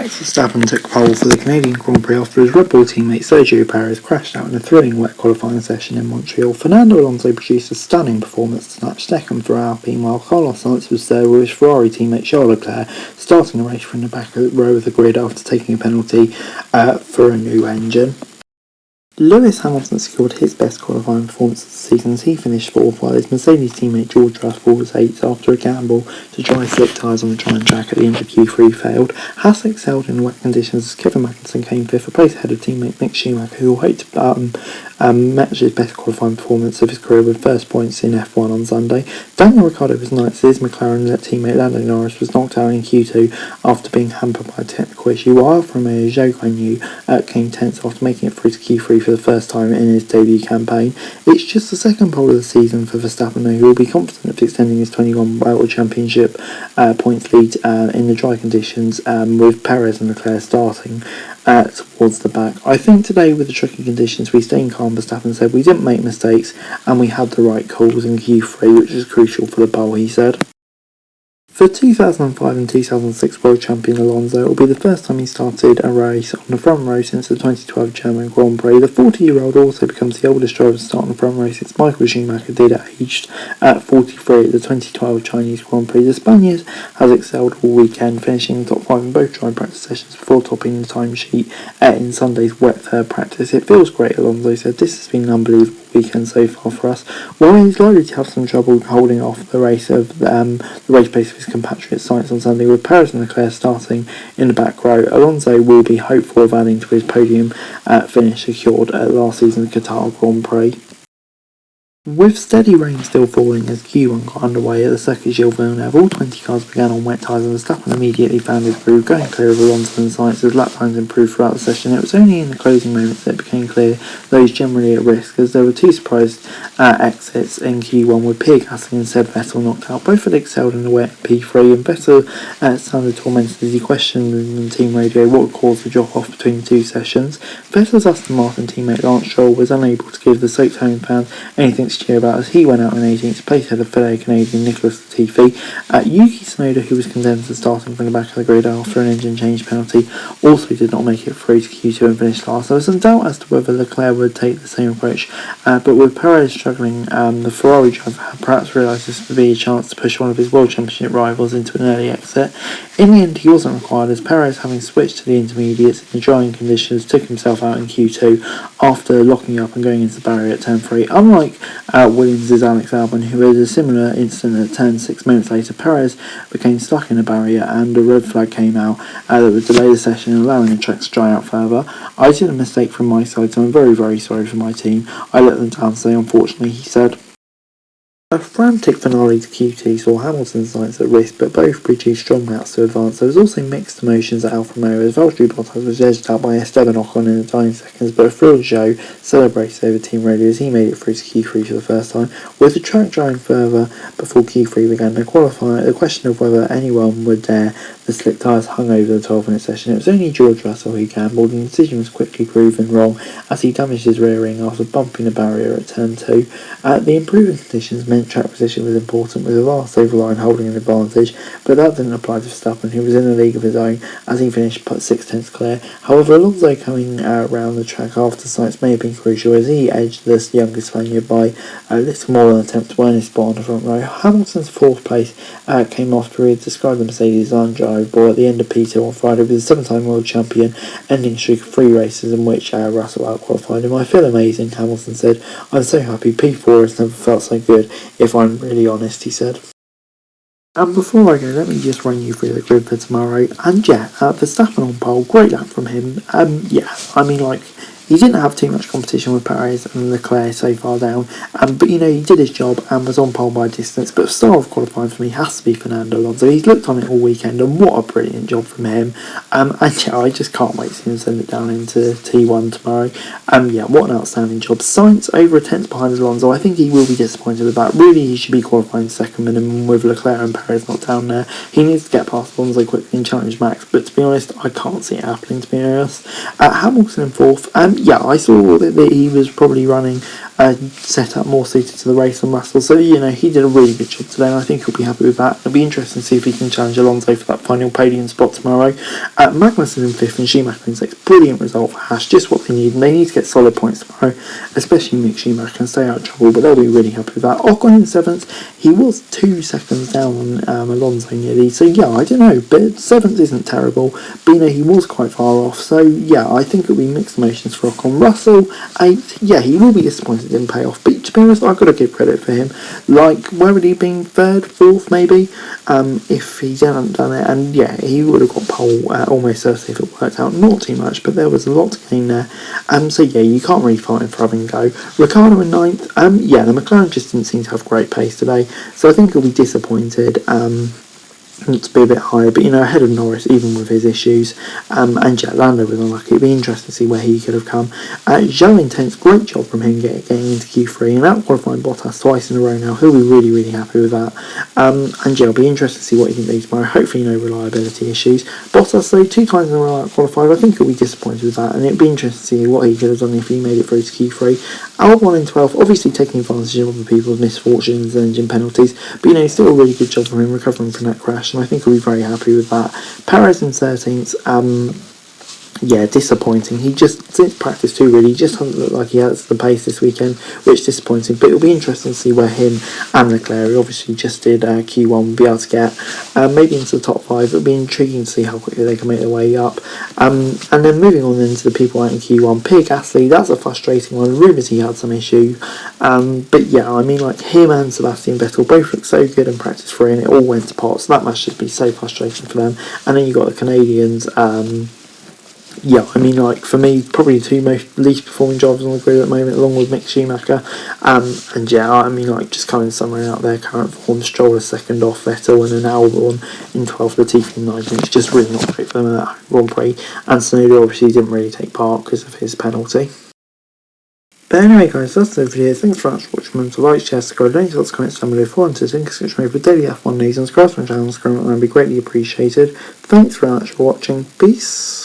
Max Verstappen took pole for the Canadian Grand Prix after his Red Bull teammate Sergio Perez crashed out in a thrilling wet qualifying session in Montreal. Fernando Alonso produced a stunning performance to snatch second for Alpine, while Carlos Sainz was third with his Ferrari teammate Charles Leclerc starting the race from the back row of the grid after taking a penalty for a new engine. Lewis Hamilton secured his best qualifying performance of the season as he finished fourth, while his Mercedes teammate George Russell was eighth after a gamble to dry slick tyres on the drying track at the end of Q3 failed. Haas excelled in wet conditions as Kevin Magnussen came fifth, a place ahead of teammate Mick Schumacher, who will hope to match his best qualifying performance of his career with first points in F1 on Sunday. Daniel Ricciardo was ninth as his McLaren teammate Lando Norris was knocked out in Q2 after being hampered by a technical issue, while Alfa Romeo Zhou Guanyu came 10th after making it through to Q3 for the first time in his debut campaign. It's just the second pole of the season for Verstappen, who will be confident of extending his 21 World Championship points lead in the dry conditions, with Perez and Leclerc starting towards the back. I think today, with the tricky conditions, we stayed calm. Verstappen said, "We didn't make mistakes and we had the right calls in Q3, which is crucial for the pole," he said. For 2005 and 2006 World Champion Alonso, it will be the first time he started a race on the front row since the 2012 German Grand Prix. The 40-year-old also becomes the oldest driver to start on the front row since Michael Schumacher did aged at 43 at the 2012 Chinese Grand Prix. The Spaniard has excelled all weekend, finishing in the top 5 in both dry practice sessions before topping the timesheet in Sunday's wet third practice. "It feels great," Alonso said. "This has been an unbelievable weekend so far for us." While he's likely to have some trouble holding off the race pace of his compatriot Sainz on Sunday, with Perez and Leclerc starting in the back row, Alonso will be hopeful of adding to his podium finish secured at last season's Qatar Grand Prix. With steady rain still falling as Q1 got underway at the Circuit Gilles Villeneuve, all 20 cars began on wet tyres and Verstappen immediately found his groove, going clear of Alonso and Sainz as lap times improved throughout the session. It was only in the closing moments that it became clear those generally at risk, as there were two surprise exits in Q1 with Pierre Gasly and Seb Vettel knocked out. Both had excelled in the wet P3, and Vettel sounded tormented as he questioned in the team radio what would cause the drop-off between the two sessions. Vettel's Aston Martin teammate Lance Stroll was unable to give the soaked home fans anything to cheer about as he went out in 18th place ahead of fellow Canadian Nicholas Latifi. Yuki Tsunoda, who was condemned to starting from the back of the grid after an engine change penalty, also did not make it through to Q2 and finished last. There was some doubt as to whether Leclerc would take the same approach, but with Perez struggling, the Ferrari driver had perhaps realised this would be a chance to push one of his World Championship rivals into an early exit. In the end, he wasn't required, as Perez, having switched to the intermediates in the drying conditions, took himself out in Q2 after locking up and going into the barrier at turn 3. Unlike Williams' Alex Albon, who had a similar incident at turn 6 moments later, Perez became stuck in a barrier and a red flag came out that would delay the session, allowing the track to dry out further. "I did a mistake from my side, so I'm very, very sorry for my team. I let them down today, unfortunately," he said. A frantic finale to Q2 saw Hamilton's Sainz at risk, but both produced strong laps to advance. There was also mixed emotions at Alfa Romeo as Valtteri Bottas was edged out by Esteban Ocon in the dying seconds, but a thrilled Zhou celebrated over team radio as he made it through to Q3 for the first time. With the track drying further before Q3 began to qualify, the question of whether anyone would dare the slick tyres hung over the 12-minute session. It was only George Russell who gambled, and the decision was quickly proven wrong as he damaged his rear ring after bumping the barrier at turn 2. The improving conditions meant track position was important, with the last overline holding an advantage, but that didn't apply to Verstappen, who was in a league of his own as he finished 6/10 clear. However, Alonso coming around the track after Sainz may have been crucial as he edged this younger Spaniard by a little more than an attempt to win his spot on the front row. Hamilton's fourth place came after he had described the Mercedes undrivable at the end of P2 on Friday, with the 7-time world champion ending a streak of 3 races in which Russell outqualified him. "I feel amazing," Hamilton said. "I'm so happy. P4 has never felt so good, if I'm really honest," he said. And before I go, let me just run you through the grid for tomorrow. And Verstappen on pole, great lap from him. He didn't have too much competition with Perez and Leclerc so far down, but he did his job and was on pole by distance. But star of qualifying for me has to be Fernando Alonso. He's looked on it all weekend, and what a brilliant job from him. I just can't wait to see him send it down into T1 tomorrow. What an outstanding job. Sainz over a tenth behind Alonso. I think he will be disappointed with that. Really, he should be qualifying second minimum with Leclerc and Perez not down there. He needs to get past Alonso quickly and challenge Max, but to be honest, I can't see it happening, to be honest. Hamilton in fourth. I saw that he was probably running set up more suited to the race than Russell. So, he did a really good job today, and I think he'll be happy with that. It'll be interesting to see if he can challenge Alonso for that final podium spot tomorrow. Magnussen in 5th and Schumacher in 6th. Brilliant result for Haas, just what they need. And they need to get solid points tomorrow, especially Mick Schumacher, and stay out of trouble, but they'll be really happy with that. Ocon in 7th. He was 2 seconds down on Alonso nearly, so yeah, I don't know, but 7th isn't terrible. But he was quite far off, so yeah, I think it'll be mixed emotions for Ocon. Russell, 8th, yeah, he will be disappointed it didn't pay off, but to be honest, I've got to give credit for him. Like, where would he have been? 3rd, 4th maybe, if he hadn't done it, and yeah, he would have got pole almost certainly if it worked out. Not too much, but there was a lot to gain there. So yeah, you can't really fault him for having a go. Ricciardo in 9th, yeah, the McLaren just didn't seem to have great pace today, so I think he'll be disappointed. Not to be a bit higher, but ahead of Norris, even with his issues. And yeah, Lando was unlucky. It'd be interesting to see where he could have come. Zhou in 10th, great job from him getting into Q3 and out qualifying Bottas twice in a row now. He'll be really, really happy with that. And yeah, it'll be interesting to see what he can do tomorrow. Hopefully, no reliability issues. Bottas, though, 2 times in a row out qualified. I think he'll be disappointed with that, and it'd be interesting to see what he could have done if he made it through to Q3. Albon in 12th, obviously taking advantage of other people's misfortunes and engine penalties, but still a really good job from him recovering from that crash, and I think he'll be very happy with that. Perez in 13th, yeah, disappointing. He just, since practice 2 really, just doesn't look like he has the pace this weekend, which is disappointing, but it'll be interesting to see where him and Leclerc, who obviously just did Q1, will be able to get maybe into the top 5. It'll be intriguing to see how quickly they can make their way up. And then moving on then to the people out in Q1, Pierre Gasly, that's a frustrating one. Rumours he had some issue, but yeah, like him and Sebastian Vettel both look so good in practice 3, and it all went to pot, so that must just be so frustrating for them. And then you got the Canadians. Yeah, for me, probably the 2 most least performing drivers on the grid at the moment, along with Mick Schumacher. And yeah, just coming somewhere out there, current form, Stroll 2nd off Vettel, and then Albon in 12th, Latifi in 9th. It's just really not great for them in that Grand Prix. And Tsunoda obviously didn't really take part because of his penalty. But anyway guys, that's the video. Thanks very much for watching. Remember to like, share, subscribe, don't forget to comment down below for and to subscribe for daily F1 news and subscribe to my channel, and be greatly appreciated. Thanks very much for watching. Peace.